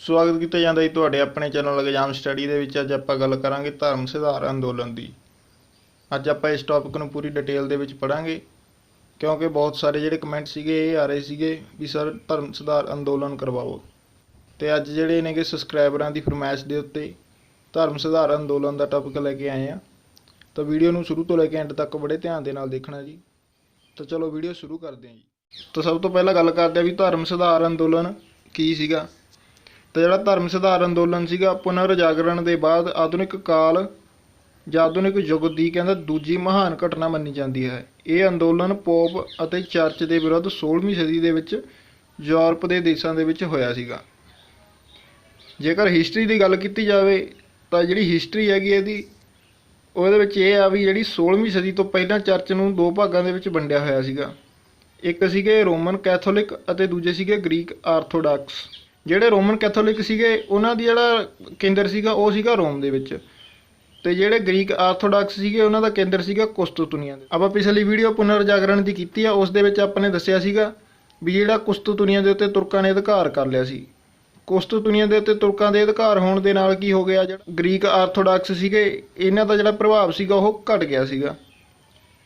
ਸਵਾਗਤ ਕੀਤਾ ਜਾਂਦਾ ਜੀ ਤੁਹਾਡੇ ਆਪਣੇ ਚੈਨਲ ਐਗਜ਼ਾਮ ਸਟੱਡੀ ਦੇ ਵਿੱਚ। ਅੱਜ ਆਪਾਂ ਗੱਲ ਕਰਾਂਗੇ ਧਰਮ ਸੁਧਾਰ ਅੰਦੋਲਨ ਦੀ। ਅੱਜ ਆਪਾਂ ਇਸ ਟੌਪਿਕ ਨੂੰ ਪੂਰੀ ਡਿਟੇਲ ਦੇ ਵਿੱਚ ਪੜਾਂਗੇ, ਕਿਉਂਕਿ ਬਹੁਤ ਸਾਰੇ ਜਿਹੜੇ ਕਮੈਂਟ ਸੀਗੇ ਇਹ ਆ ਰਹੇ ਸੀਗੇ ਵੀ ਸਰ ਧਰਮ ਸੁਧਾਰ ਅੰਦੋਲਨ ਕਰਵਾਓ। ਤੇ ਅੱਜ ਜਿਹੜੇ ਨੇਗੇ ਸਬਸਕ੍ਰਾਈਬਰਾਂ ਦੀ ਫਰਮਾਇਸ਼ ਦੇ ਉੱਤੇ ਧਰਮ ਸੁਧਾਰ ਅੰਦੋਲਨ ਦਾ ਟੌਪਿਕ ਲੈ ਕੇ ਆਏ ਆ। ਤਾਂ ਵੀਡੀਓ ਨੂੰ ਸ਼ੁਰੂ ਤੋਂ ਲੈ ਕੇ ਐਂਡ ਤੱਕ ਬੜੇ ਧਿਆਨ ਦੇ ਨਾਲ ਦੇਖਣਾ ਜੀ। ਤਾਂ ਚਲੋ ਵੀਡੀਓ ਸ਼ੁਰੂ ਕਰਦੇ ਹਾਂ ਜੀ। ਤਾਂ ਸਭ ਤੋਂ ਪਹਿਲਾਂ ਗੱਲ ਕਰਦੇ ਆ ਵੀ ਧਰਮ ਸੁਧਾਰ ਅੰਦੋਲਨ ਕੀ ਸੀਗਾ। ਤਾਂ ਜਿਹੜਾ ਧਰਮ ਸੁਧਾਰ ਅੰਦੋਲਨ ਸੀਗਾ ਪੁਨਰ ਜਾਗਰਣ ਦੇ ਬਾਅਦ ਆਧੁਨਿਕ ਕਾਲ ਜਾਂ ਆਧੁਨਿਕ ਯੁੱਗ ਦੀ ਕਹਿੰਦਾ ਦੂਜੀ ਮਹਾਨ ਘਟਨਾ ਮੰਨੀ ਜਾਂਦੀ ਹੈ। ਇਹ ਅੰਦੋਲਨ ਪੋਪ ਅਤੇ ਚਰਚ ਦੇ ਵਿਰੁੱਧ 16ਵੀਂ ਸਦੀ ਦੇ ਵਿੱਚ ਯੂਰਪ ਦੇ ਦੇਸ਼ਾਂ ਦੇ ਵਿੱਚ ਹੋਇਆ ਸੀਗਾ। ਜੇਕਰ ਹਿਸਟਰੀ ਦੀ ਗੱਲ ਕੀਤੀ ਜਾਵੇ ਤਾਂ ਜਿਹੜੀ ਹਿਸਟਰੀ ਹੈਗੀ ਇਹਦੀ ਉਹਦੇ ਵਿੱਚ ਇਹ ਆ ਵੀ ਜਿਹੜੀ 16ਵੀਂ ਸਦੀ ਤੋਂ ਪਹਿਲਾਂ ਚਰਚ ਨੂੰ ਦੋ ਭਾਗਾਂ ਦੇ ਵਿੱਚ ਵੰਡਿਆ ਹੋਇਆ ਸੀਗਾ। ਇੱਕ ਸੀਗੇ ਰੋਮਨ ਕੈਥੋਲਿਕ ਅਤੇ ਦੂਜੇ ਸੀਗੇ ਗ੍ਰੀਕ ਆਰਥੋਡਾਕਸ। ਜਿਹੜੇ ਰੋਮਨ ਕੈਥੋਲਿਕ ਸੀਗੇ ਉਹਨਾਂ ਦੀ ਜਿਹੜਾ ਕੇਂਦਰ ਸੀਗਾ ਉਹ ਸੀਗਾ ਰੋਮ ਦੇ ਵਿੱਚ, ਤੇ ਜਿਹੜੇ ਗ੍ਰੀਕ ਆਰਥੋਡਾਕਸ ਸੀਗੇ ਉਹਨਾਂ ਦਾ ਕੇਂਦਰ ਸੀਗਾ ਕੁਸਤੂਤਨੀਆ ਦੇ। ਆਪਾਂ ਪਿਛਲੀ ਵੀਡੀਓ ਪੁਨਰ ਜਾਗਰਣ ਦੀ ਕੀਤੀ ਆ, ਉਸ ਦੇ ਵਿੱਚ ਆਪਾਂ ਨੇ ਦੱਸਿਆ ਸੀਗਾ ਵੀ ਜਿਹੜਾ ਕੁਸਤੂਤਨੀਆ ਦੇ ਉੱਤੇ ਤੁਰਕਾਂ ਨੇ ਅਧਿਕਾਰ ਕਰ ਲਿਆ ਸੀ। ਕੁਸਤੂਤਨੀਆ ਦੇ ਉੱਤੇ ਤੁਰਕਾਂ ਦੇ ਅਧਿਕਾਰ ਹੋਣ ਦੇ ਨਾਲ ਕੀ ਹੋ ਗਿਆ, ਜਿਹੜਾ ਗ੍ਰੀਕ ਆਰਥੋਡਾਕਸ ਸੀਗੇ ਇਹਨਾਂ ਦਾ ਜਿਹੜਾ ਪ੍ਰਭਾਵ ਸੀਗਾ ਉਹ ਘਟ ਗਿਆ ਸੀਗਾ।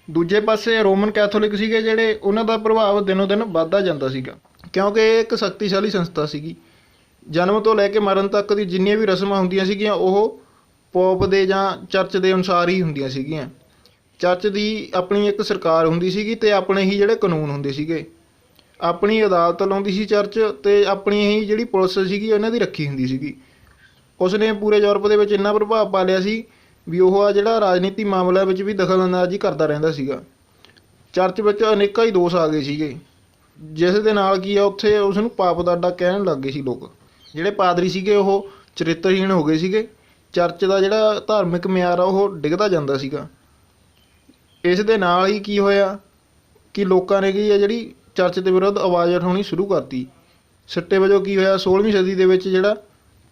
ਦੂਜੇ ਪਾਸੇ ਰੋਮਨ ਕੈਥੋਲਿਕ ਸੀਗੇ ਜਿਹੜੇ ਉਹਨਾਂ ਦਾ ਪ੍ਰਭਾਵ ਦਿਨੋਂ ਦਿਨ ਵੱਧਦਾ ਜਾਂਦਾ ਸੀਗਾ, ਕਿਉਂਕਿ ਇਹ ਇੱਕ ਸ਼ਕਤੀਸ਼ਾਲੀ ਸੰਸਥਾ ਸੀਗੀ। ਜਨਮ ਤੋਂ ਲੈ ਕੇ ਮਰਨ ਤੱਕ ਦੀ ਜਿੰਨੀਆਂ ਵੀ ਰਸਮਾਂ ਹੁੰਦੀਆਂ ਸੀਗੀਆਂ ਉਹ ਪੋਪ ਦੇ ਜਾਂ ਚਰਚ ਦੇ ਅਨੁਸਾਰ ਹੀ ਹੁੰਦੀਆਂ ਸੀਗੀਆਂ। ਚਰਚ ਦੀ ਆਪਣੀ ਇੱਕ ਸਰਕਾਰ ਹੁੰਦੀ ਸੀਗੀ ਤੇ ਆਪਣੇ ਹੀ ਜਿਹੜੇ ਕਾਨੂੰਨ ਹੁੰਦੇ ਸੀਗੇ। ਆਪਣੀ ਅਦਾਲਤ ਲਾਉਂਦੀ ਸੀ ਚਰਚ, ਤੇ ਆਪਣੀ ਹੀ ਜਿਹੜੀ ਪੁਲਿਸ ਸੀਗੀ ਉਹਨਾਂ ਦੀ ਰੱਖੀ ਹੁੰਦੀ ਸੀਗੀ। ਉਸਨੇ ਪੂਰੇ ਯੂਰਪ ਦੇ ਵਿੱਚ ਇੰਨਾ ਪ੍ਰਭਾਵ ਪਾ ਲਿਆ ਸੀ ਵੀ ਉਹ ਆ ਜਿਹੜਾ ਰਾਜਨੀਤੀ ਮਾਮਲਿਆਂ ਵਿੱਚ ਵੀ ਦਖਲਅੰਦਾਜ਼ੀ ਕਰਦਾ ਰਹਿੰਦਾ ਸੀਗਾ। ਚਰਚ ਵਿੱਚ ਅਨੇਕਾਂ ਹੀ ਦੋਸ਼ ਆ ਗਏ ਸੀਗੇ, ਜਿਸ ਦੇ ਨਾਲ ਕੀ ਆ ਉੱਥੇ ਉਸ ਨੂੰ ਪਾਪ ਦਾ ਅੱਡਾ ਕਹਿਣ ਲੱਗ ਗਏ ਸੀ ਲੋਕ। ਜਿਹੜੇ ਪਾਦਰੀ ਸੀਗੇ ਉਹ ਚਰਿੱਤਰਹੀਣ ਹੋ ਗਏ ਸੀਗੇ। ਚਰਚ ਦਾ ਜਿਹੜਾ ਧਾਰਮਿਕ ਮਿਆਰ ਆ ਉਹ ਡਿੱਗਦਾ ਜਾਂਦਾ ਸੀਗਾ। ਇਸ ਦੇ ਨਾਲ ਹੀ ਕੀ ਹੋਇਆ ਕਿ ਲੋਕਾਂ ਨੇ ਕੀ ਆ ਜਿਹੜੀ ਚਰਚ ਦੇ ਵਿਰੁੱਧ ਆਵਾਜ਼ ਉਠਾਉਣੀ ਸ਼ੁਰੂ ਕਰਤੀ। ਸਿੱਟੇ ਵਜੋਂ ਕੀ ਹੋਇਆ, 16ਵੀਂ ਸਦੀ ਦੇ ਵਿੱਚ ਜਿਹੜਾ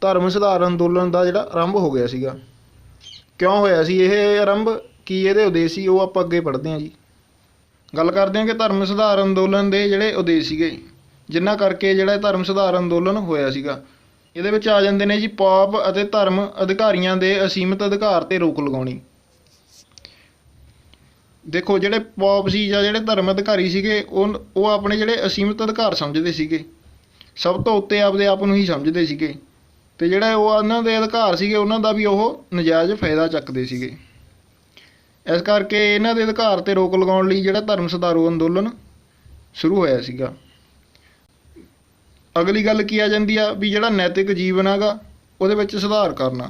ਧਰਮ ਸੁਧਾਰ ਅੰਦੋਲਨ ਦਾ ਜਿਹੜਾ ਆਰੰਭ ਹੋ ਗਿਆ ਸੀਗਾ। ਕਿਉਂ ਹੋਇਆ ਸੀ ਇਹ ਆਰੰਭ, ਕੀ ਇਹਦੇ ਉਦੇਸ਼ ਸੀ, ਉਹ ਆਪਾਂ ਅੱਗੇ ਪੜ੍ਹਦੇ ਹਾਂ ਜੀ। ਗੱਲ ਕਰਦੇ ਹਾਂ ਕਿ ਧਰਮ ਸੁਧਾਰ ਅੰਦੋਲਨ ਦੇ ਜਿਹੜੇ ਉਦੇਸ਼ ਸੀਗੇ ਜਿਨ੍ਹਾਂ ਕਰਕੇ ਜਿਹੜਾ ਧਰਮ ਸੁਧਾਰ ਅੰਦੋਲਨ ਹੋਇਆ ਸੀਗਾ। ਇਹਦੇ ਵਿੱਚ ਆ ਜਾਂਦੇ ਨੇ ਜੀ ਪੌਪ ਅਤੇ ਧਰਮ ਅਧਿਕਾਰੀਆਂ ਦੇ ਅਸੀਮਿਤ ਅਧਿਕਾਰ 'ਤੇ ਰੋਕ ਲਗਾਉਣੀ। ਦੇਖੋ ਜਿਹੜੇ ਪੌਪ ਸੀ ਜਾਂ ਜਿਹੜੇ ਧਰਮ ਅਧਿਕਾਰੀ ਸੀਗੇ ਉਹ ਆਪਣੇ ਜਿਹੜੇ ਅਸੀਮਿਤ ਅਧਿਕਾਰ ਸਮਝਦੇ ਸੀਗੇ, ਸਭ ਤੋਂ ਉੱਤੇ ਆਪਦੇ ਆਪ ਨੂੰ ਹੀ ਸਮਝਦੇ ਸੀਗੇ, ਤੇ ਜਿਹੜਾ ਉਹ ਉਹਨਾਂ ਦੇ ਅਧਿਕਾਰ ਸੀਗੇ ਉਹਨਾਂ ਦਾ ਵੀ ਉਹ ਨਜਾਇਜ਼ ਫਾਇਦਾ ਚੱਕਦੇ ਸੀਗੇ। ਇਸ ਕਰਕੇ ਇਹਨਾਂ ਦੇ ਅਧਿਕਾਰ 'ਤੇ ਰੋਕ ਲਗਾਉਣ ਲਈ ਜਿਹੜਾ ਧਰਮ ਸੁਧਾਰੂ ਅੰਦੋਲਨ ਸ਼ੁਰੂ ਹੋਇਆ ਸੀਗਾ। ਅਗਲੀ ਗੱਲ ਕੀ ਆ ਜਾਂਦੀ ਆ ਵੀ ਜਿਹੜਾ ਨੈਤਿਕ ਜੀਵਨ ਹੈਗਾ ਉਹਦੇ ਵਿੱਚ ਸੁਧਾਰ ਕਰਨਾ।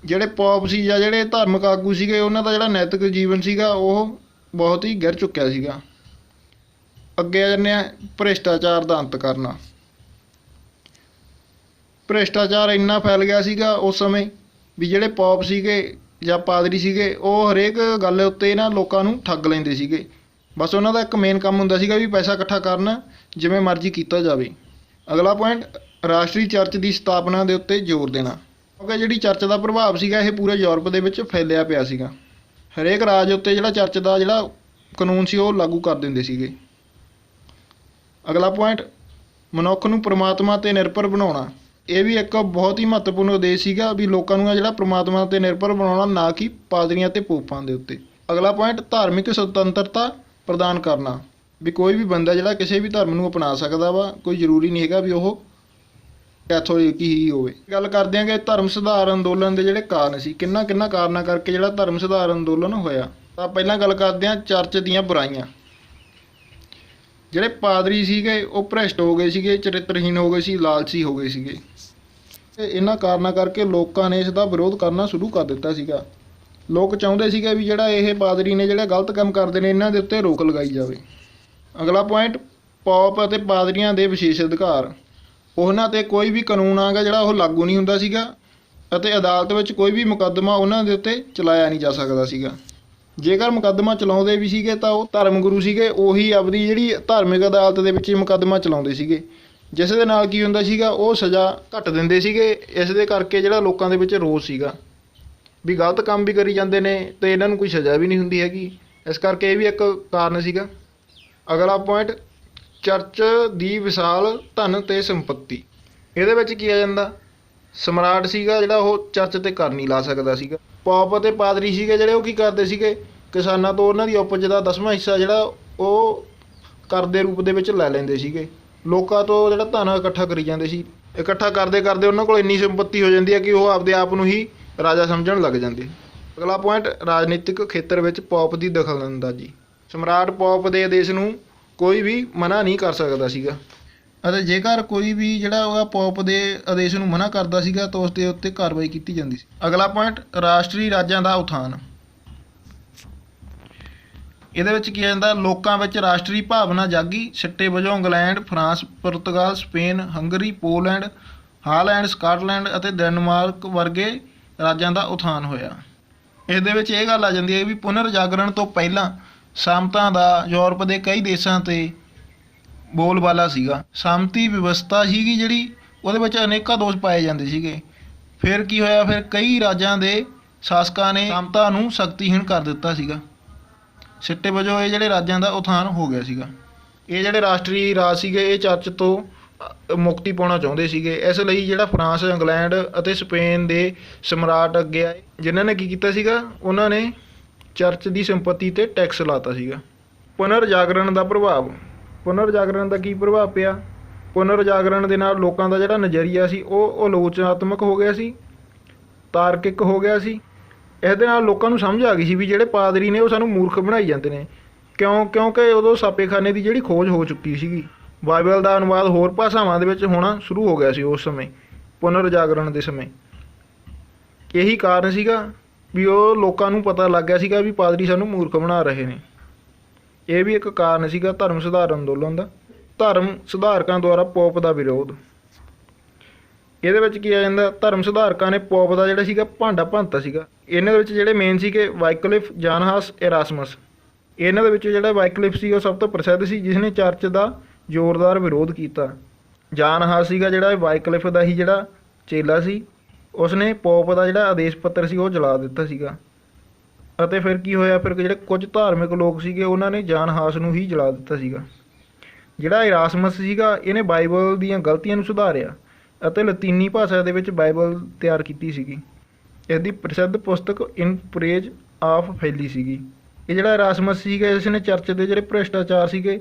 ਜਿਹੜੇ ਪੌਪ ਸੀ ਜਾਂ ਜਿਹੜੇ ਧਾਰਮਿਕ ਆਗੂ ਸੀਗੇ ਉਹਨਾਂ ਦਾ ਜਿਹੜਾ ਨੈਤਿਕ ਜੀਵਨ ਸੀਗਾ ਉਹ ਬਹੁਤ ਹੀ ਗਿਰ ਚੁੱਕਿਆ ਸੀਗਾ। ਅੱਗੇ ਆ ਜਾਂਦੇ ਆ ਭ੍ਰਿਸ਼ਟਾਚਾਰ ਦਾ ਅੰਤ ਕਰਨਾ। ਭ੍ਰਿਸ਼ਟਾਚਾਰ ਇੰਨਾ ਫੈਲ ਗਿਆ ਸੀਗਾ ਉਸ ਸਮੇਂ ਵੀ ਜਿਹੜੇ ਪੌਪ ਸੀਗੇ ਜਾਂ ਪਾਦਰੀ ਸੀਗੇ ਉਹ ਹਰੇਕ ਗੱਲ ਉੱਤੇ ਨਾ ਲੋਕਾਂ ਨੂੰ ਠੱਗ ਲੈਂਦੇ ਸੀਗੇ। ਬਸ ਉਹਨਾਂ ਦਾ ਇੱਕ ਮੇਨ ਕੰਮ ਹੁੰਦਾ ਸੀਗਾ ਵੀ ਪੈਸਾ ਇਕੱਠਾ ਕਰਨਾ, ਜਿਵੇਂ ਮਰਜ਼ੀ ਕੀਤਾ ਜਾਵੇ। ਅਗਲਾ ਪੁਆਇੰਟ, ਰਾਸ਼ਟਰੀ ਚਰਚ ਦੀ ਸਥਾਪਨਾ ਦੇ ਉੱਤੇ ਜ਼ੋਰ ਦੇਣਾ, ਕਿਉਂਕਿ ਜਿਹੜੀ ਚਰਚ ਦਾ ਪ੍ਰਭਾਵ ਸੀਗਾ ਇਹ ਪੂਰੇ ਯੂਰਪ ਦੇ ਵਿੱਚ ਫੈਲਿਆ ਪਿਆ ਸੀਗਾ। ਹਰੇਕ ਰਾਜ ਉੱਤੇ ਜਿਹੜਾ ਚਰਚ ਦਾ ਜਿਹੜਾ ਕਾਨੂੰਨ ਸੀ ਉਹ ਲਾਗੂ ਕਰ ਦਿੰਦੇ ਸੀਗੇ। ਅਗਲਾ ਪੁਆਇੰਟ, ਮਨੁੱਖ ਨੂੰ ਪ੍ਰਮਾਤਮਾ 'ਤੇ ਨਿਰਭਰ ਬਣਾਉਣਾ। ਇਹ ਵੀ ਇੱਕ ਬਹੁਤ ਹੀ ਮਹੱਤਵਪੂਰਨ ਉਦੇਸ਼ ਸੀਗਾ ਵੀ ਲੋਕਾਂ ਨੂੰ ਜਿਹੜਾ ਪ੍ਰਮਾਤਮਾ 'ਤੇ ਨਿਰਭਰ ਬਣਾਉਣਾ, ਨਾ ਕਿ ਪਾਦਰੀਆਂ ਅਤੇ ਪੋਪਾਂ ਦੇ ਉੱਤੇ। ਅਗਲਾ ਪੁਆਇੰਟ, ਧਾਰਮਿਕ ਸੁਤੰਤਰਤਾ ਪ੍ਰਦਾਨ ਕਰਨਾ, ਵੀ ਕੋਈ ਵੀ ਬੰਦਾ ਜਿਹੜਾ ਕਿਸੇ ਵੀ ਧਰਮ ਨੂੰ ਅਪਣਾ ਸਕਦਾ ਵਾ, ਕੋਈ ਜ਼ਰੂਰੀ ਨਹੀਂ ਹੈਗਾ ਵੀ ਉਹ ਕੈਥੋਲਿਕ ਹੀ ਹੋਵੇ। ਗੱਲ ਕਰਦੇ ਹਾਂ ਕਿ ਧਰਮ ਸੁਧਾਰ ਅੰਦੋਲਨ ਦੇ ਜਿਹੜੇ ਕਾਰਨ ਸੀ, ਕਿੰਨਾ ਕਾਰਨਾਂ ਕਰਕੇ ਜਿਹੜਾ ਧਰਮ ਸੁਧਾਰ ਅੰਦੋਲਨ ਹੋਇਆ। ਤਾਂ ਪਹਿਲਾਂ ਗੱਲ ਕਰਦੇ ਹਾਂ ਚਰਚ ਦੀਆਂ ਬੁਰਾਈਆਂ। ਜਿਹੜੇ ਪਾਦਰੀ ਸੀਗੇ ਉਹ ਭ੍ਰਿਸ਼ਟ ਹੋ ਗਏ ਸੀਗੇ, ਚਰਿੱਤਰਹੀਣ ਹੋ ਗਏ ਸੀ, ਲਾਲਚੀ ਹੋ ਗਏ ਸੀਗੇ। ਤੇ ਇਹਨਾਂ ਕਾਰਨਾਂ ਕਰਕੇ ਲੋਕਾਂ ਨੇ ਇਸ ਦਾ ਵਿਰੋਧ ਕਰਨਾ ਸ਼ੁਰੂ ਕਰ ਦਿੱਤਾ ਸੀਗਾ। ਲੋਕ ਚਾਹੁੰਦੇ ਸੀਗੇ ਵੀ ਜਿਹੜਾ ਇਹ ਪਾਦਰੀ ਨੇ ਜਿਹੜਾ ਗਲਤ ਕੰਮ ਕਰਦੇ ਨੇ ਇਹਨਾਂ ਦੇ ਉੱਤੇ ਰੋਕ ਲਗਾਈ ਜਾਵੇ। ਅਗਲਾ ਪੁਆਇੰਟ, ਪੌਪ ਅਤੇ ਪਾਦਰੀਆਂ ਦੇ ਵਿਸ਼ੇਸ਼ ਅਧਿਕਾਰ। ਉਹਨਾਂ 'ਤੇ ਕੋਈ ਵੀ ਕਾਨੂੰਨ ਆਗਾ ਜਿਹੜਾ ਉਹ ਲਾਗੂ ਨਹੀਂ ਹੁੰਦਾ ਸੀਗਾ, ਅਤੇ ਅਦਾਲਤ ਵਿੱਚ ਕੋਈ ਵੀ ਮੁਕੱਦਮਾ ਉਹਨਾਂ ਦੇ ਉੱਤੇ ਚਲਾਇਆ ਨਹੀਂ ਜਾ ਸਕਦਾ ਸੀਗਾ। ਜੇਕਰ ਮੁਕੱਦਮਾ ਚਲਾਉਂਦੇ ਵੀ ਸੀਗੇ ਤਾਂ ਉਹ ਧਰਮ ਗੁਰੂ ਸੀਗੇ, ਉਹੀ ਆਪਦੀ ਜਿਹੜੀ ਧਾਰਮਿਕ ਅਦਾਲਤ ਦੇ ਵਿੱਚ ਹੀ ਮੁਕੱਦਮਾ ਚਲਾਉਂਦੇ ਸੀਗੇ, ਜਿਸ ਦੇ ਨਾਲ ਕੀ ਹੁੰਦਾ ਸੀਗਾ ਉਹ ਸਜ਼ਾ ਘੱਟ ਦਿੰਦੇ ਸੀਗੇ। ਇਸ ਦੇ ਕਰਕੇ ਜਿਹੜਾ ਲੋਕਾਂ ਦੇ ਵਿੱਚ ਰੋਸ ਸੀਗਾ ਵੀ ਗਲਤ ਕੰਮ ਵੀ ਕਰੀ ਜਾਂਦੇ ਨੇ ਤੇ ਇਹਨਾਂ ਨੂੰ ਕੋਈ ਸਜ਼ਾ ਵੀ ਨਹੀਂ ਹੁੰਦੀ ਹੈਗੀ। ਇਸ ਕਰਕੇ ਇਹ ਵੀ ਇੱਕ ਕਾਰਨ ਸੀਗਾ। ਅਗਲਾ ਪੁਆਇੰਟ, ਚਰਚ ਦੀ ਵਿਸ਼ਾਲ ਧਨ ਤੇ ਸੰਪत्ति। ਇਹਦੇ ਵਿੱਚ ਕੀ ਆ ਜਾਂਦਾ, ਸਮਰਾਟ ਸੀਗਾ ਜਿਹੜਾ ਉਹ ਚਰਚ ਤੇ ਕਰ ਨਹੀਂ ਲਾ ਸਕਦਾ ਸੀਗਾ। ਪੌਪ ਅਤੇ ਪਾਦਰੀ ਸੀਗੇ ਜਿਹੜੇ ਉਹ ਕੀ ਕਰਦੇ ਸੀਗੇ, ਕਿਸਾਨਾਂ ਤੋਂ ਉਹਨਾਂ ਦੀ ਉਪਜ ਦਾ 10ਵਾਂ ਹਿੱਸਾ ਜਿਹੜਾ ਉਹ ਕਰ ਦੇ ਰੂਪ ਦੇ ਵਿੱਚ ਲੈ ਲੈਂਦੇ ਸੀਗੇ। ਲੋਕਾਂ ਤੋਂ ਜਿਹੜਾ ਧਨ ਇਕੱਠਾ ਕਰੀ ਜਾਂਦੇ ਸੀ। ਇਕੱਠਾ ਕਰਦੇ ਕਰਦੇ ਉਹਨਾਂ ਕੋਲ ਇੰਨੀ ਸੰਪੱਤੀ ਹੋ ਜਾਂਦੀ ਹੈ ਕਿ ਉਹ ਆਪਦੇ ਆਪ ਨੂੰ ਹੀ ਰਾਜਾ ਸਮਝਣ ਲੱਗ ਜਾਂਦੇ। ਅਗਲਾ ਪੁਆਇੰਟ, ਰਾਜਨੀਤਿਕ ਖੇਤਰ ਵਿੱਚ ਪੌਪ ਦੀ ਦਖਲਅੰਦਾਜ਼ੀ। ਸਮਰਾਟ ਪੌਪ ਦੇ ਆਦੇਸ਼ ਨੂੰ ਕੋਈ ਵੀ ਮਨਾ ਨਹੀਂ ਕਰ ਸਕਦਾ ਸੀਗਾ, ਅਤੇ ਜੇਕਰ ਕੋਈ ਵੀ ਜਿਹੜਾ ਉਹ ਪੌਪ ਦੇ ਆਦੇਸ਼ ਨੂੰ ਮਨਾ ਕਰਦਾ ਸੀਗਾ ਤਾਂ ਉਸ ਦੇ ਉੱਤੇ ਕਾਰਵਾਈ ਕੀਤੀ ਜਾਂਦੀ ਸੀ। ਅਗਲਾ ਪੁਆਇੰਟ, ਰਾਸ਼ਟਰੀ ਰਾਜਾਂ ਦਾ ਉਥਾਨ। ਇਹਦੇ ਵਿੱਚ ਕੀ ਜਾਂਦਾ, ਲੋਕਾਂ ਵਿੱਚ ਰਾਸ਼ਟਰੀ ਭਾਵਨਾ ਜਾਗੀ। ਸਿੱਟੇ ਵਜੋਂ ਇੰਗਲੈਂਡ, ਫਰਾਂਸ, ਪੁਰਤਗਾਲ, Spain, Hungary, Poland, Holland, Scotland ਅਤੇ ਡੈਨਮਾਰਕ ਵਰਗੇ ਰਾਜਾਂ ਦਾ ਉਥਾਨ ਹੋਇਆ। ਇਸ ਦੇ ਵਿੱਚ ਇਹ ਗੱਲ ਆ ਜਾਂਦੀ ਹੈ ਵੀ ਪੁਨਰ ਜਾਗਰਣ ਤੋਂ ਪਹਿਲਾਂ ਸਾਮਤਾਂ ਦਾ ਯੂਰਪ ਦੇ ਕਈ ਦੇਸ਼ਾਂ 'ਤੇ ਬੋਲਬਾਲਾ ਸੀਗਾ। ਸਾਮਤੀ ਵਿਵਸਥਾ ਸੀਗੀ ਜਿਹੜੀ, ਉਹਦੇ ਵਿੱਚ ਅਨੇਕਾਂ ਦੋਸ਼ ਪਾਏ ਜਾਂਦੇ ਸੀਗੇ। ਫਿਰ ਕੀ ਹੋਇਆ, ਫਿਰ ਕਈ ਰਾਜਾਂ ਦੇ ਸ਼ਾਸਕਾਂ ਨੇ ਸਾਮਤਾ ਨੂੰ ਸ਼ਕਤੀਹੀਣ ਕਰ ਦਿੱਤਾ ਸੀਗਾ। ਸਿੱਟੇ ਵਜੋਂ ਇਹ ਜਿਹੜੇ ਰਾਜਾਂ ਦਾ ਉਥਾਨ ਹੋ ਗਿਆ ਸੀਗਾ। ਇਹ ਜਿਹੜੇ ਰਾਸ਼ਟਰੀ ਰਾਜ ਸੀਗੇ ਇਹ ਚਰਚ ਤੋਂ ਮੁਕਤੀ ਪਾਉਣਾ ਚਾਹੁੰਦੇ ਸੀਗੇ। ਇਸ ਲਈ ਜਿਹੜਾ ਫਰਾਂਸ, ਇੰਗਲੈਂਡ ਅਤੇ ਸਪੇਨ ਦੇ ਸਮਰਾਟ ਅੱਗੇ ਆਏ, ਜਿਨ੍ਹਾਂ ਨੇ ਕੀ ਕੀਤਾ ਸੀਗਾ, ਉਹਨਾਂ ਨੇ ਚਰਚ ਦੀ ਸੰਪત્ਤੀ 'ਤੇ ਟੈਕਸ ਲਾਤਾ ਸੀਗਾ। ਪੁਨਰ ਜਾਗਰਣ ਦਾ ਪ੍ਰਭਾਵ। ਪੁਨਰ ਜਾਗਰਣ ਦਾ ਕੀ ਪ੍ਰਭਾਵ ਪਿਆ? ਪੁਨਰ ਜਾਗਰਣ ਦੇ ਨਾਲ ਲੋਕਾਂ ਦਾ ਜਿਹੜਾ ਨਜ਼ਰੀਆ ਸੀ ਉਹ ਆਲੋਚਨਾਤਮਕ ਹੋ ਗਿਆ ਸੀ, ਤਾਰਕਿਕ ਹੋ ਗਿਆ ਸੀ। ਇਸ ਦੇ ਨਾਲ ਲੋਕਾਂ ਨੂੰ ਸਮਝ ਆ ਗਈ ਸੀ ਵੀ ਜਿਹੜੇ ਪਾਦਰੀ ਨੇ ਉਹ ਸਾਨੂੰ ਮੂਰਖ ਬਣਾਈ ਜਾਂਦੇ ਨੇ। ਕਿਉਂਕਿ ਉਦੋਂ ਛਾਪੇਖਾਨੇ ਦੀ ਜਿਹੜੀ ਖੋਜ ਹੋ ਚੁੱਕੀ ਸੀਗੀ। ਬਾਈਬਲ ਦਾ ਅਨੁਵਾਦ ਹੋਰ ਭਾਸ਼ਾਵਾਂ ਦੇ ਵਿੱਚ ਹੋਣਾ ਸ਼ੁਰੂ ਹੋ ਗਿਆ ਸੀ ਉਸ ਸਮੇਂ, ਪੁਨਰ ਜਾਗਰਣ ਦੇ ਸਮੇਂ। ਇਹੀ ਕਾਰਨ ਸੀਗਾ ਵੀ ਉਹ ਲੋਕਾਂ ਨੂੰ ਪਤਾ ਲੱਗ ਗਿਆ ਸੀਗਾ ਵੀ ਪਾਦਰੀ ਸਾਨੂੰ ਮੂਰਖ ਬਣਾ ਰਹੇ ਨੇ। ਇਹ ਵੀ ਇੱਕ ਕਾਰਨ ਸੀਗਾ ਧਰਮ ਸੁਧਾਰ ਅੰਦੋਲਨ ਦਾ। ਧਰਮ ਸੁਧਾਰਕਾਂ ਦੁਆਰਾ ਪੋਪ ਦਾ ਵਿਰੋਧ। ਇਹਦੇ ਵਿੱਚ ਕੀ ਆ ਜਾਂਦਾ, ਧਰਮ ਸੁਧਾਰਕਾਂ ਨੇ ਪੋਪ ਦਾ ਜਿਹੜਾ ਸੀਗਾ ਭਾਂਡਾ ਭੰਨਤਾ ਸੀਗਾ। ਇਹਨਾਂ ਦੇ ਵਿੱਚ ਜਿਹੜੇ ਮੇਨ ਸੀਗੇ ਵਾਈਕਲਿਫ, ਜਾਨਹਾਸ, ਇਰਾਸਮਸ। ਇਹਨਾਂ ਦੇ ਵਿੱਚ ਜਿਹੜਾ ਵਾਈਕਲਿਫ ਸੀ ਉਹ ਸਭ ਤੋਂ ਪ੍ਰਸਿੱਧ ਸੀ, ਜਿਸ ਨੇ ਚਰਚ ਦਾ ਜ਼ੋਰਦਾਰ ਵਿਰੋਧ ਕੀਤਾ। ਜਾਨਹਾਸ ਸੀਗਾ ਜਿਹੜਾ ਵਾਈਕਲਿਫ ਦਾ ਹੀ ਜਿਹੜਾ ਚੇਲਾ ਸੀ, ਉਸਨੇ ਪੋਪ ਦਾ ਜਿਹੜਾ ਆਦੇਸ਼ ਪੱਤਰ ਸੀ ਉਹ ਜਲਾ ਦਿੱਤਾ ਸੀਗਾ। ਅਤੇ ਫਿਰ ਕੀ ਹੋਇਆ, ਫਿਰ ਜਿਹੜੇ ਕੁਝ ਧਾਰਮਿਕ ਲੋਕ ਸੀਗੇ ਉਹਨਾਂ ਨੇ ਜਾਨਹਾਸ ਨੂੰ ਹੀ ਜਲਾ ਦਿੱਤਾ ਸੀਗਾ। ਜਿਹੜਾ ਇਰਾਸਮਸ ਸੀਗਾ ਇਹਨੇ ਬਾਈਬਲ ਦੀਆਂ ਗਲਤੀਆਂ ਨੂੰ ਸੁਧਾਰਿਆ ਅਤੇ ਲਤੀਨੀ ਭਾਸ਼ਾ ਦੇ ਵਿੱਚ ਬਾਈਬਲ ਤਿਆਰ ਕੀਤੀ ਸੀਗੀ। ਇਸ ਦੀ ਪ੍ਰਸਿੱਧ ਪੁਸਤਕ ਇਨ ਪ੍ਰੇਜ ਆਫ ਫੈਲੀ ਸੀਗੀ। ਇਹ ਜਿਹੜਾ ਇਰਾਸਮਸ ਸੀਗਾ ਇਸ ਨੇ ਚਰਚ ਦੇ ਜਿਹੜੇ ਭ੍ਰਿਸ਼ਟਾਚਾਰ ਸੀਗੇ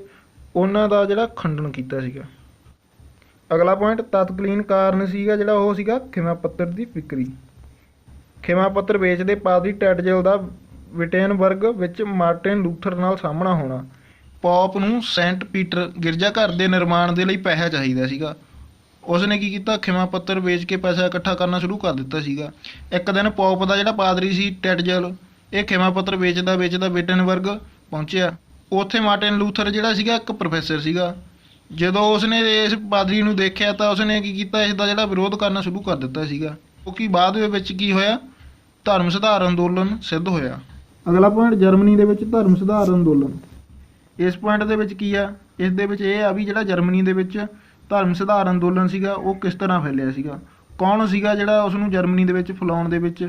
ਉਹਨਾਂ ਦਾ ਜਿਹੜਾ ਖੰਡਨ ਕੀਤਾ ਸੀਗਾ। ਅਗਲਾ ਪੁਆਇੰਟ, ਤਤਕਾਲੀਨ ਕਾਰਨ ਸੀਗਾ ਜਿਹੜਾ ਉਹ ਸੀਗਾ ਖਿਮਾ ਪੱਤਰ ਦੀ ਵਿਕਰੀ। ਖਿਮਾ ਪੱਤਰ ਵੇਚਦੇ ਪਾਦਰੀ ਟੈਟਜ਼ਲ ਦਾ ਵਿਟੇਨਬਰਗ ਵਿੱਚ ਮਾਰਟਿਨ ਲੂਥਰ ਨਾਲ ਸਾਹਮਣਾ ਹੋਣਾ। ਪੌਪ ਨੂੰ ਸੈਂਟ ਪੀਟਰ ਗਿਰਜਾਘਰ ਦੇ ਨਿਰਮਾਣ ਦੇ ਲਈ ਪੈਸਾ ਚਾਹੀਦਾ ਸੀਗਾ। ਉਸਨੇ ਕੀ ਕੀਤਾ, ਖਿਮਾ ਪੱਤਰ ਵੇਚ ਕੇ ਪੈਸਾ ਇਕੱਠਾ ਕਰਨਾ ਸ਼ੁਰੂ ਕਰ ਦਿੱਤਾ ਸੀਗਾ। ਇੱਕ ਦਿਨ ਪੌਪ ਦਾ ਜਿਹੜਾ ਪਾਦਰੀ ਸੀ ਟੈਟਜ਼ਲ, ਇਹ ਖਿਮਾ ਪੱਤਰ ਵੇਚਦਾ ਵਿਟੇਨਬਰਗ ਪਹੁੰਚਿਆ। ਉੱਥੇ ਮਾਰਟਿਨ ਲੂਥਰ ਜਿਹੜਾ ਸੀਗਾ ਇੱਕ ਪ੍ਰੋਫੈਸਰ ਸੀਗਾ। ਜਦੋਂ ਉਸਨੇ ਇਸ ਪਾਦਰੀ ਨੂੰ ਦੇਖਿਆ ਤਾਂ ਉਸਨੇ ਕੀ ਕੀਤਾ, ਇਸ ਦਾ ਜਿਹੜਾ ਵਿਰੋਧ ਕਰਨਾ ਸ਼ੁਰੂ ਕਰ ਦਿੱਤਾ ਸੀਗਾ, ਕਿਉਂਕਿ ਬਾਅਦ ਦੇ ਵਿੱਚ ਕੀ ਹੋਇਆ, ਧਰਮ ਸੁਧਾਰ ਅੰਦੋਲਨ ਸਿੱਧ ਹੋਇਆ। ਅਗਲਾ ਪੁਆਇੰਟ, ਜਰਮਨੀ ਦੇ ਵਿੱਚ ਧਰਮ ਸੁਧਾਰ ਅੰਦੋਲਨ। ਇਸ ਪੁਆਇੰਟ ਦੇ ਵਿੱਚ ਕੀ ਆ, ਇਸ ਦੇ ਵਿੱਚ ਇਹ ਆ ਵੀ ਜਿਹੜਾ ਜਰਮਨੀ ਦੇ ਵਿੱਚ ਧਰਮ ਸੁਧਾਰ ਅੰਦੋਲਨ ਸੀਗਾ ਉਹ ਕਿਸ ਤਰ੍ਹਾਂ ਫੈਲਿਆ ਸੀਗਾ, ਕੌਣ ਸੀਗਾ ਜਿਹੜਾ ਉਸ ਨੂੰ ਜਰਮਨੀ ਦੇ ਵਿੱਚ ਫੈਲਾਉਣ ਦੇ ਵਿੱਚ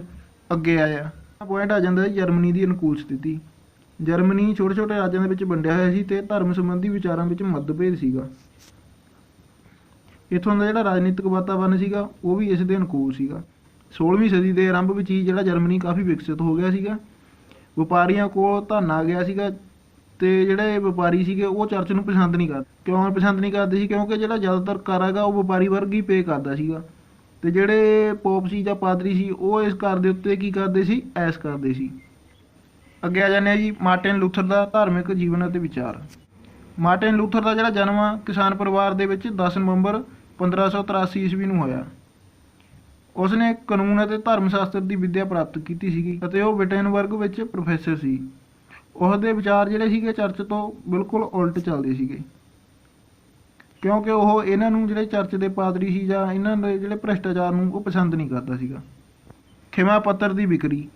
ਅੱਗੇ ਆਇਆ। ਪੁਆਇੰਟ ਆ ਜਾਂਦਾ ਜਰਮਨੀ ਦੀ ਅਨੁਕੂਲ ਸਥਿਤੀ। ਜਰਮਨੀ ਛੋਟੇ ਛੋਟੇ ਰਾਜਾਂ ਦੇ ਵਿੱਚ ਵੰਡਿਆ ਹੋਇਆ ਸੀ ਅਤੇ ਧਰਮ ਸੰਬੰਧੀ ਵਿਚਾਰਾਂ ਵਿੱਚ ਮਤਭੇਦ ਸੀਗਾ। ਇੱਥੋਂ ਦਾ ਜਿਹੜਾ ਰਾਜਨੀਤਿਕ ਵਾਤਾਵਰਨ ਸੀਗਾ ਉਹ ਵੀ ਇਸ ਦੇ ਅਨੁਕੂਲ ਸੀਗਾ। 16ਵੀਂ ਸਦੀ ਦੇ ਆਰੰਭ ਵਿੱਚ ਹੀ ਜਿਹੜਾ ਜਰਮਨੀ ਕਾਫੀ ਵਿਕਸਿਤ ਹੋ ਗਿਆ ਸੀਗਾ। ਵਪਾਰੀਆਂ ਕੋਲ ਧਨ ਆ ਗਿਆ ਸੀਗਾ ਅਤੇ ਜਿਹੜੇ ਵਪਾਰੀ ਸੀਗੇ ਉਹ ਚਰਚ ਨੂੰ ਪਸੰਦ ਨਹੀਂ ਕਰਦੇ। ਕਿਉਂ ਪਸੰਦ ਨਹੀਂ ਕਰਦੇ ਸੀ? ਕਿਉਂਕਿ ਜਿਹੜਾ ਜ਼ਿਆਦਾਤਰ ਕਰ ਹੈਗਾ ਉਹ ਵਪਾਰੀ ਵਰਗ ਹੀ ਪੇ ਕਰਦਾ ਸੀਗਾ, ਅਤੇ ਜਿਹੜੇ ਪੋਪ ਸੀ ਜਾਂ ਪਾਦਰੀ ਸੀ ਉਹ ਇਸ ਕਰ ਦੇ ਉੱਤੇ ਕੀ ਕਰਦੇ ਸੀ, ਐਸ਼ ਕਰਦੇ ਸੀ। ਅੱਗੇ ਆ ਜਾਂਦੇ ਹਾਂ ਜੀ, ਮਾਰਟਿਨ ਲੂਥਰ ਦਾ ਧਾਰਮਿਕ ਜੀਵਨ ਅਤੇ ਵਿਚਾਰ। ਮਾਰਟਿਨ ਲੂਥਰ ਦਾ ਜਿਹੜਾ ਜਨਮ ਆ ਕਿਸਾਨ ਪਰਿਵਾਰ ਦੇ ਵਿੱਚ 10 ਨਵੰਬਰ 1583 ਈਸਵੀ ਨੂੰ ਹੋਇਆ। ਉਸਨੇ ਕਾਨੂੰਨ ਅਤੇ ਧਰਮ ਸ਼ਾਸਤਰ ਦੀ ਵਿੱਦਿਆ ਪ੍ਰਾਪਤ ਕੀਤੀ ਸੀਗੀ ਅਤੇ ਉਹ ਵਿਟੇਨਬਰਗ ਵਿੱਚ ਪ੍ਰੋਫੈਸਰ ਸੀ। ਉਸਦੇ ਵਿਚਾਰ ਜਿਹੜੇ ਸੀਗੇ ਚਰਚ ਤੋਂ ਬਿਲਕੁਲ ਉਲਟ ਚੱਲਦੇ ਸੀਗੇ, ਕਿਉਂਕਿ ਉਹ ਇਹਨਾਂ ਨੂੰ ਜਿਹੜੇ ਚਰਚ ਦੇ ਪਾਦਰੀ ਸੀ ਜਾਂ ਇਹਨਾਂ ਦੇ ਜਿਹੜੇ ਭ੍ਰਿਸ਼ਟਾਚਾਰ ਨੂੰ ਉਹ ਪਸੰਦ ਨਹੀਂ ਕਰਦਾ ਸੀਗਾ। ਖਿਮਾ ਪੱਤਰ ਦੀ ਵਿਕਰੀ।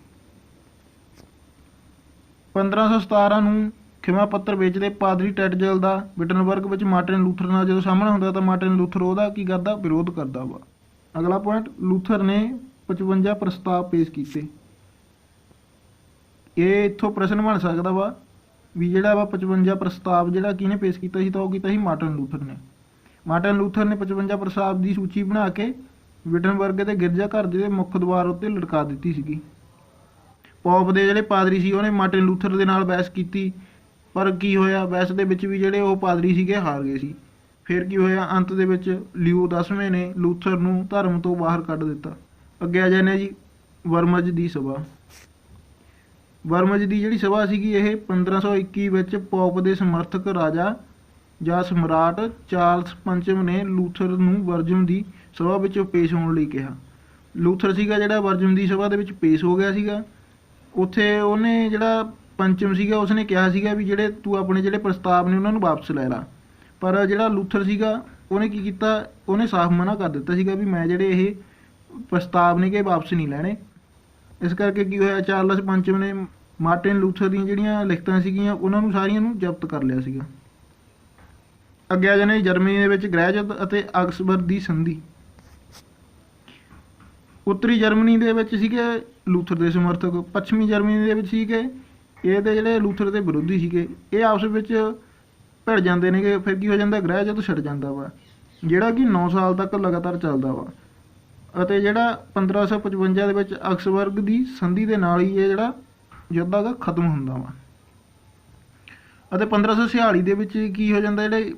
1517 ਨੂੰ ਖਿਮਾ ਪੱਤਰ ਵੇਚਦੇ ਪਾਦਰੀ ਟੈਟਜ਼ਲ ਦਾ ਵਿਟਨਬਰਗ ਵਿੱਚ ਮਾਰਟਿਨ ਲੂਥਰ ਨਾਲ ਜਦੋਂ ਸਾਹਮਣਾ ਹੁੰਦਾ ਤਾਂ ਮਾਰਟਿਨ ਲੂਥਰ ਉਹਦਾ ਕੀ ਕਰਦਾ, ਵਿਰੋਧ ਕਰਦਾ ਵਾ। ਅਗਲਾ ਪੁਆਇੰਟ, ਲੂਥਰ ਨੇ 55 ਪ੍ਰਸਤਾਵ ਪੇਸ਼ ਕੀਤੇ। ਇਹ ਇੱਥੋਂ ਪ੍ਰਸ਼ਨ ਬਣ ਸਕਦਾ ਵਾ ਵੀ ਜਿਹੜਾ ਵਾ 55 ਪ੍ਰਸਤਾਵ ਜਿਹੜਾ ਕਿਹਨੇ ਪੇਸ਼ ਕੀਤਾ ਸੀ, ਤਾਂ ਉਹ ਕੀਤਾ ਸੀ ਮਾਰਟਿਨ ਲੂਥਰ ਨੇ। ਮਾਰਟਿਨ ਲੂਥਰ ਨੇ 55 ਪ੍ਰਸਤਾਵ ਦੀ ਸੂਚੀ ਬਣਾ ਕੇ ਵਿਟਨਬਰਗ ਦੇ ਗਿਰਜਾ ਘਰ ਦੇ ਮੁੱਖ ਦੁਆਰ ਉੱਤੇ ਲਟਕਾ ਦਿੱਤੀ ਸੀਗੀ। ਪੌਪ ਦੇ ਜਿਹੜੇ ਪਾਦਰੀ ਸੀ ਉਹਨੇ ਮਾਰਟਿਨ ਲੂਥਰ ਦੇ ਨਾਲ ਬਹਿਸ ਕੀਤੀ, ਪਰ ਕੀ ਹੋਇਆ, ਬਹਿਸ ਦੇ ਵਿੱਚ ਵੀ ਜਿਹੜੇ ਉਹ ਪਾਦਰੀ ਸੀਗੇ ਹਾਰ ਗਏ ਸੀ। ਫਿਰ ਕੀ ਹੋਇਆ, ਅੰਤ ਦੇ ਵਿੱਚ ਲਿਓ 10ਵੇਂ ਨੇ ਲੂਥਰ ਨੂੰ ਧਰਮ ਤੋਂ ਬਾਹਰ ਕੱਢ ਦਿੱਤਾ। ਅੱਗੇ ਆ ਜਾਂਦੇ ਜੀ ਵਰਮਜ ਦੀ ਸਭਾ। ਵਰਮਜ ਦੀ ਜਿਹੜੀ ਸਭਾ ਸੀਗੀ ਇਹ 1521 ਵਿੱਚ ਪੌਪ ਦੇ ਸਮਰਥਕ ਰਾਜਾ ਜਾਂ ਸਮਰਾਟ ਚਾਰਲਸ ਪੰਚਮ ਨੇ ਲੂਥਰ ਨੂੰ ਵਰਜਮ ਦੀ ਸਭਾ ਵਿੱਚ ਪੇਸ਼ ਹੋਣ ਲਈ ਕਿਹਾ। ਲੂਥਰ ਸੀਗਾ ਜਿਹੜਾ ਵਰਜਮ ਦੀ ਸਭਾ ਦੇ ਵਿੱਚ ਪੇਸ਼ ਹੋ ਗਿਆ ਸੀਗਾ। ਉੱਥੇ ਉਹਨੇ ਜਿਹੜਾ ਪੰਚਮ ਸੀਗਾ ਉਸਨੇ ਕਿਹਾ ਸੀਗਾ ਵੀ ਜਿਹੜੇ ਤੂੰ ਆਪਣੇ ਜਿਹੜੇ ਪ੍ਰਸਤਾਵ ਨੇ ਉਹਨਾਂ ਨੂੰ ਵਾਪਸ ਲੈ ਲਾ, ਪਰ ਜਿਹੜਾ ਲੂਥਰ ਸੀਗਾ ਉਹਨੇ ਕੀ ਕੀਤਾ, ਉਹਨੇ ਸਾਫ਼ ਮਨਾ ਕਰ ਦਿੱਤਾ ਸੀਗਾ ਵੀ ਮੈਂ ਜਿਹੜੇ ਇਹ ਪ੍ਰਸਤਾਵ ਨੇ ਕਿ ਵਾਪਸ ਨਹੀਂ ਲੈਣੇ। ਇਸ ਕਰਕੇ ਕੀ ਹੋਇਆ, ਚਾਰਲਸ ਪੰਚਮ ਨੇ ਮਾਰਟਿਨ ਲੂਥਰ ਦੀਆਂ ਜਿਹੜੀਆਂ ਲਿਖਤਾਂ ਸੀਗੀਆਂ ਉਹਨਾਂ ਨੂੰ ਸਾਰੀਆਂ ਨੂੰ ਜ਼ਬਤ ਕਰ ਲਿਆ ਸੀਗਾ। ਅੱਗੇ ਆ ਜਾਂਦੇ ਜਰਮਨੀ ਦੇ ਵਿੱਚ ਗ੍ਰਹਿਯੁੱਧ ਅਤੇ ਆਕਸਬਰਗ ਦੀ ਸੰਧੀ। ਉੱਤਰੀ ਜਰਮਨੀ ਦੇ ਵਿੱਚ ਸੀਗੇ ਲੂਥਰ ਦੇ ਸਮਰਥਕ, ਪੱਛਮੀ ਜਰਮਨੀ ਦੇ ਵਿੱਚ ਸੀਗੇ ਇਹਦੇ ਜਿਹੜੇ ਲੂਥਰ ਦੇ ਵਿਰੋਧੀ ਸੀਗੇ। ਇਹ ਆਪਸ ਵਿੱਚ ਭਿੜ ਜਾਂਦੇ ਨੇਗੇ। ਫਿਰ ਕੀ ਹੋ ਜਾਂਦਾ, ਗ੍ਰਹਿਯੁੱਧ ਛਿੜ ਜਾਂਦਾ ਵਾ ਜਿਹੜਾ ਕਿ 9 ਸਾਲ ਤੱਕ ਲਗਾਤਾਰ ਚੱਲਦਾ ਵਾ। ਅਤੇ ਜਿਹੜਾ 1555 ਦੇ ਵਿੱਚ ਆਕਸਬਰਗ ਦੀ ਸੰਧੀ ਦੇ ਨਾਲ ਹੀ ਇਹ ਜਿਹੜਾ ਯੁੱਧ ਹੈਗਾ ਖਤਮ ਹੁੰਦਾ ਵਾ। ਅਤੇ 1546 ਦੇ ਵਿੱਚ ਕੀ ਹੋ ਜਾਂਦਾ, ਜਿਹੜੇ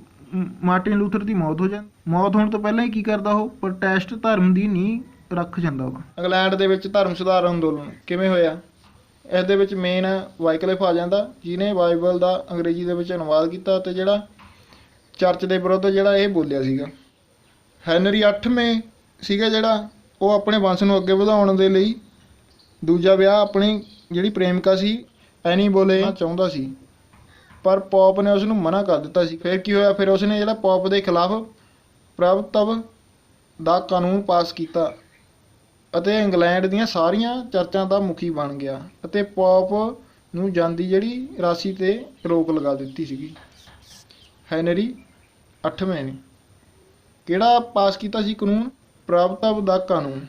ਮਾਰਟਿਨ ਲੂਥਰ ਦੀ ਮੌਤ ਹੋ ਜਾਂਦੀ। ਮੌਤ ਹੋਣ ਤੋਂ ਪਹਿਲਾਂ ਹੀ ਕੀ ਕਰਦਾ, ਉਹ ਪ੍ਰੋਟੈਸਟ ਧਰਮ ਦੀ ਨੀਂਹ ਰੱਖ ਜਾਂਦਾ ਵਾ। ਇੰਗਲੈਂਡ ਦੇ ਵਿੱਚ ਧਰਮ ਸੁਧਾਰ ਅੰਦੋਲਨ ਕਿਵੇਂ ਹੋਇਆ? ਇਸ ਦੇ ਵਿੱਚ ਮੇਨ ਵਾਈਕਲਿਫ ਆ ਜਾਂਦਾ, ਜਿਹਨੇ ਬਾਈਬਲ ਦਾ ਅੰਗਰੇਜ਼ੀ ਦੇ ਵਿੱਚ ਅਨੁਵਾਦ ਕੀਤਾ ਅਤੇ ਜਿਹੜਾ ਚਰਚ ਦੇ ਵਿਰੁੱਧ ਜਿਹੜਾ ਇਹ ਬੋਲਿਆ ਸੀਗਾ। ਹੈਨਰੀ 8ਵੇਂ ਸੀਗਾ ਜਿਹੜਾ ਉਹ ਆਪਣੇ ਵੰਸ਼ ਨੂੰ ਅੱਗੇ ਵਧਾਉਣ ਦੇ ਲਈ ਦੂਜਾ ਵਿਆਹ ਆਪਣੀ ਜਿਹੜੀ ਪ੍ਰੇਮਿਕਾ ਸੀ ਐਨੀ ਬੋਲੇਨ ਚਾਹੁੰਦਾ ਸੀ, ਪਰ ਪੌਪ ਨੇ ਉਸ ਨੂੰ ਮਨਾ ਕਰ ਦਿੱਤਾ ਸੀ। ਫਿਰ ਕੀ ਹੋਇਆ, ਫਿਰ ਉਸਨੇ ਜਿਹੜਾ ਪੌਪ ਦੇ ਖਿਲਾਫ ਪ੍ਰਭੁਤਵ ਦਾ ਕਾਨੂੰਨ ਪਾਸ ਕੀਤਾ ਅਤੇ ਇੰਗਲੈਂਡ ਦੀਆਂ ਸਾਰੀਆਂ ਚਰਚਾਂ ਦਾ ਮੁਖੀ ਬਣ ਗਿਆ ਅਤੇ ਪੌਪ ਨੂੰ ਜਾਂਦੀ ਜਿਹੜੀ ਰਾਸ਼ੀ 'ਤੇ ਰੋਕ ਲਗਾ ਦਿੱਤੀ ਸੀਗੀ। ਹੈਨਰੀ 8ਵੇਂ ਨੇ ਕਿਹੜਾ ਪਾਸ ਕੀਤਾ ਸੀ ਕਾਨੂੰਨ? ਪ੍ਰਭੁਤਵ ਦਾ ਕਾਨੂੰਨ।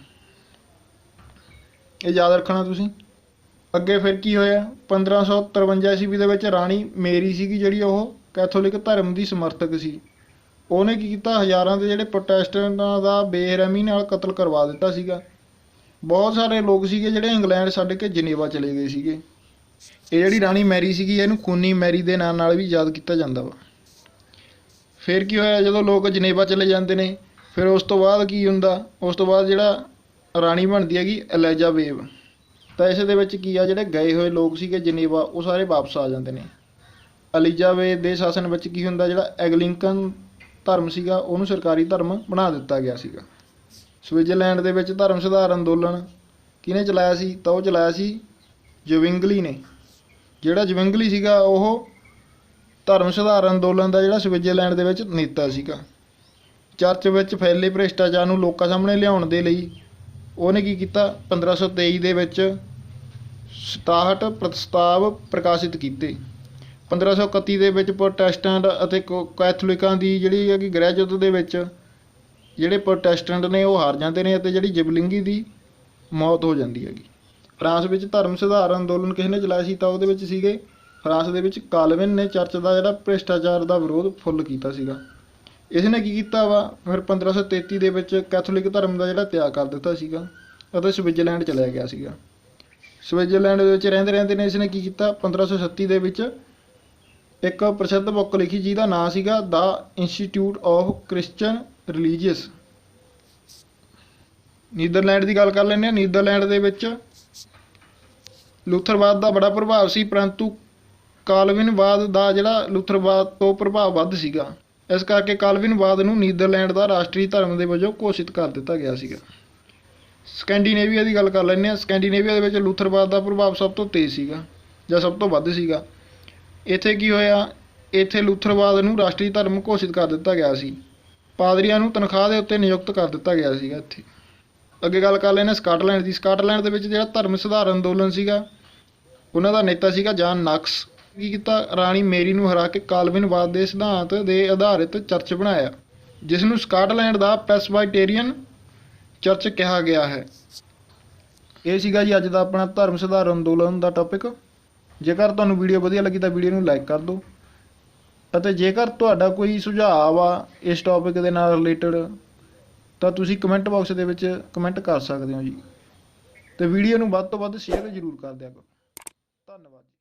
ਇਹ ਯਾਦ ਰੱਖਣਾ ਤੁਸੀਂ। ਅੱਗੇ ਫਿਰ ਕੀ ਹੋਇਆ, 1553 ਈਸਵੀ ਦੇ ਵਿੱਚ ਰਾਣੀ ਮੇਰੀ ਸੀਗੀ ਜਿਹੜੀ ਉਹ ਕੈਥੋਲਿਕ ਧਰਮ ਦੀ ਸਮਰਥਕ ਸੀ। ਉਹਨੇ ਕੀ ਕੀਤਾ, ਹਜ਼ਾਰਾਂ ਦੇ ਜਿਹੜੇ ਪ੍ਰੋਟੈਸਟੈਂਟਾਂ ਦਾ ਬੇਰਹਿਮੀ ਨਾਲ ਕਤਲ ਕਰਵਾ ਦਿੱਤਾ ਸੀਗਾ। ਬਹੁਤ ਸਾਰੇ ਲੋਕ ਸੀਗੇ ਜਿਹੜੇ ਇੰਗਲੈਂਡ ਛੱਡ ਕੇ ਜਨੇਵਾ ਚਲੇ ਗਏ ਸੀਗੇ। ਇਹ ਜਿਹੜੀ ਰਾਣੀ ਮੈਰੀ ਸੀਗੀ ਇਹਨੂੰ ਖੂਨੀ ਮੈਰੀ ਦੇ ਨਾਂ ਨਾਲ ਵੀ ਯਾਦ ਕੀਤਾ ਜਾਂਦਾ ਵਾ। ਫਿਰ ਕੀ ਹੋਇਆ, ਜਦੋਂ ਲੋਕ ਜਨੇਵਾ ਚਲੇ ਜਾਂਦੇ ਨੇ ਫਿਰ ਉਸ ਤੋਂ ਬਾਅਦ ਕੀ ਹੁੰਦਾ, ਉਸ ਤੋਂ ਬਾਅਦ ਜਿਹੜਾ ਰਾਣੀ ਬਣਦੀ ਹੈਗੀ ਐਲਿਜ਼ਾਬੇਥ। ਤਾਂ ਇਸ ਦੇ ਵਿੱਚ ਕੀ ਆ, ਜਿਹੜੇ ਗਏ ਹੋਏ ਲੋਕ ਸੀਗੇ ਜਨੇਵਾ ਉਹ ਸਾਰੇ ਵਾਪਸ ਆ ਜਾਂਦੇ ਨੇ। ਐਲਿਜ਼ਾਬੇਥ ਦੇ ਸ਼ਾਸਨ ਵਿੱਚ ਕੀ ਹੁੰਦਾ, ਜਿਹੜਾ ਐਂਗਲਿਕਨ ਧਰਮ ਸੀਗਾ ਉਹਨੂੰ ਸਰਕਾਰੀ ਧਰਮ ਬਣਾ ਦਿੱਤਾ ਗਿਆ ਸੀਗਾ। ਸਵਿਟਜ਼ਰਲੈਂਡ ਦੇ ਵਿੱਚ ਧਰਮ ਸੁਧਾਰ ਅੰਦੋਲਨ ਕਿਹਨੇ ਚਲਾਇਆ ਸੀ, ਤਾਂ ਉਹ ਚਲਾਇਆ ਸੀ ਜ਼ਵਿੰਗਲੀ ਨੇ। ਜਿਹੜਾ ਜ਼ਵਿੰਗਲੀ ਸੀਗਾ ਉਹ ਧਰਮ ਸੁਧਾਰ ਅੰਦੋਲਨ ਦਾ ਜਿਹੜਾ ਸਵਿਟਜ਼ਰਲੈਂਡ ਦੇ ਵਿੱਚ ਨੇਤਾ ਸੀਗਾ। ਚਰਚ ਵਿੱਚ ਫੈਲੇ ਭ੍ਰਿਸ਼ਟਾਚਾਰ ਨੂੰ ਲੋਕਾਂ ਸਾਹਮਣੇ ਲਿਆਉਣ ਦੇ ਲਈ ਉਹਨੇ ਕੀ ਕੀਤਾ, 1523 ਦੇ ਵਿੱਚ 67 ਪ੍ਰਸਤਾਵ ਪ੍ਰਕਾਸ਼ਿਤ ਕੀਤੇ। 1531 ਦੇ ਵਿੱਚ ਪ੍ਰੋਟੈਸਟੈਂਟ ਅਤੇ ਕੈਥੋਲਿਕਾਂ ਦੀ ਜਿਹੜੀ ਹੈਗੀ ਗ੍ਰਹਿਯੁੱਧ ਦੇ ਵਿੱਚ ਜਿਹੜੇ ਪ੍ਰੋਟੈਸਟੈਂਟ ਨੇ ਉਹ ਹਾਰ ਜਾਂਦੇ ਨੇ ਅਤੇ ਜਿਹੜੀ ਜ਼ਵਿੰਗਲੀ ਦੀ ਮੌਤ ਹੋ ਜਾਂਦੀ ਹੈਗੀ। ਫਰਾਂਸ ਵਿੱਚ ਧਰਮ ਸੁਧਾਰ ਅੰਦੋਲਨ ਕਿਸ ਨੇ ਚਲਾਇਆ ਸੀ, ਤਾਂ ਉਹਦੇ ਵਿੱਚ ਸੀਗੇ ਫਰਾਂਸ ਦੇ ਵਿੱਚ ਕਾਲਵਿਨ ਨੇ ਚਰਚ ਦਾ ਜਿਹੜਾ ਭ੍ਰਿਸ਼ਟਾਚਾਰ ਦਾ ਵਿਰੋਧ ਫੁੱਲ ਕੀਤਾ ਸੀਗਾ। ਇਸ ਨੇ ਕੀ ਕੀਤਾ ਵਾ, ਫਿਰ 1533 ਦੇ ਵਿੱਚ ਕੈਥੋਲਿਕ ਧਰਮ ਦਾ ਜਿਹੜਾ ਤਿਆਗ ਕਰ ਦਿੱਤਾ ਸੀਗਾ ਅਤੇ ਸਵਿਟਜ਼ਰਲੈਂਡ ਚਲਿਆ ਗਿਆ ਸੀਗਾ। ਸਵਿਟਜ਼ਰਲੈਂਡ ਦੇ ਵਿੱਚ ਰਹਿੰਦੇ ਰਹਿੰਦੇ ਨੇ ਇਸ ਨੇ ਕੀ ਕੀਤਾ, 1537 ਦੇ ਵਿੱਚ ਇੱਕ ਪ੍ਰਸਿੱਧ ਬੁੱਕ ਲਿਖੀ ਜਿਹਦਾ ਨਾਂ ਸੀਗਾ ਦਾ institute of Christian religious. Netherland ਦੀ ਗੱਲ ਕਰ ਲੈਂਦੇ ਹਾਂ। ਨੀਦਰਲੈਂਡ ਦੇ ਵਿੱਚ ਲੂਥਰਵਾਦ ਦਾ ਬੜਾ ਪ੍ਰਭਾਵ ਸੀ, ਪਰੰਤੂ ਕਾਲਵਿਨਵਾਦ ਦਾ ਜਿਹੜਾ ਲੂਥਰਵਾਦ ਤੋਂ ਪ੍ਰਭਾਵ ਵੱਧ ਸੀਗਾ। ਇਸ ਕਰਕੇ ਕਾਲਵਿਨਵਾਦ ਨੂੰ ਨੀਦਰਲੈਂਡ ਦਾ ਰਾਸ਼ਟਰੀ ਧਰਮ ਦੇ ਵਜੋਂ ਘੋਸ਼ਿਤ ਕਰ ਦਿੱਤਾ ਗਿਆ ਸੀਗਾ। ਸਕੈਂਡੀਨੇਵੀਆ ਦੀ ਗੱਲ ਕਰ ਲੈਂਦੇ ਹਾਂ। ਸਕੈਂਡੀਨੇਵੀਆ ਦੇ ਵਿੱਚ ਲੂਥਰਵਾਦ ਦਾ ਪ੍ਰਭਾਵ ਸਭ ਤੋਂ ਤੇਜ਼ ਸੀਗਾ ਜਾਂ ਸਭ ਤੋਂ ਵੱਧ ਸੀਗਾ। ਇੱਥੇ ਕੀ ਹੋਇਆ, ਇੱਥੇ ਲੂਥਰਵਾਦ ਨੂੰ ਰਾਸ਼ਟਰੀ ਧਰਮ ਘੋਸ਼ਿਤ ਕਰ ਦਿੱਤਾ ਗਿਆ ਸੀ। ਪਾਦਰੀਆਂ ਨੂੰ ਤਨਖਾਹ ਦੇ ਉੱਤੇ ਨਿਯੁਕਤ ਕਰ ਦਿੱਤਾ ਗਿਆ ਸੀਗਾ ਇੱਥੇ। ਅੱਗੇ ਗੱਲ ਕਰ ਲੈਂਦੇ ਸਕਾਟਲੈਂਡ ਦੀ। ਸਕਾਟਲੈਂਡ ਦੇ ਵਿੱਚ ਜਿਹੜਾ ਧਰਮ ਸੁਧਾਰ ਅੰਦੋਲਨ ਸੀਗਾ ਉਹਨਾਂ ਦਾ ਨੇਤਾ ਸੀਗਾ ਜਾਨ ਨਾਕਸ। ਕੀ ਕੀਤਾ, ਰਾਣੀ ਮੇਰੀ ਨੂੰ ਹਰਾ ਕੇ ਕਾਲਵਿਨਵਾਦ ਦੇ ਸਿਧਾਂਤ ਦੇ ਆਧਾਰਿਤ ਚਰਚ ਬਣਾਇਆ, ਜਿਸ ਨੂੰ ਸਕਾਟਲੈਂਡ ਦਾ ਪ੍ਰੈਸਬਾਈਟੇਰੀਅਨ ਚਰਚ ਕਿਹਾ ਗਿਆ ਹੈ। ਇਹ ਸੀਗਾ ਜੀ ਅੱਜ ਦਾ ਆਪਣਾ ਧਰਮ ਸੁਧਾਰ ਅੰਦੋਲਨ ਦਾ ਟੌਪਿਕ। ਜੇਕਰ ਤੁਹਾਨੂੰ ਵੀਡੀਓ ਵਧੀਆ ਲੱਗੀ ਤਾਂ ਵੀਡੀਓ ਨੂੰ ਲਾਈਕ ਕਰ ਦਿਓ ਅਤੇ ਜੇਕਰ ਤੁਹਾਡਾ ਕੋਈ ਸੁਝਾਅ ਆ ਇਸ ਟੌਪਿਕ ਦੇ ਨਾਲ ਰਿਲੇਟਡ ਤਾਂ ਤੁਸੀਂ ਕਮੈਂਟ ਬਾਕਸ ਦੇ ਵਿੱਚ ਕਮੈਂਟ ਕਰ ਸਕਦੇ ਹੋ ਜੀ। ਤੇ ਵੀਡੀਓ ਨੂੰ ਵੱਧ ਤੋਂ ਵੱਧ ਸ਼ੇਅਰ ਜ਼ਰੂਰ ਕਰ ਦਿਆ ਕਰੋ। ਧੰਨਵਾਦ ਜੀ।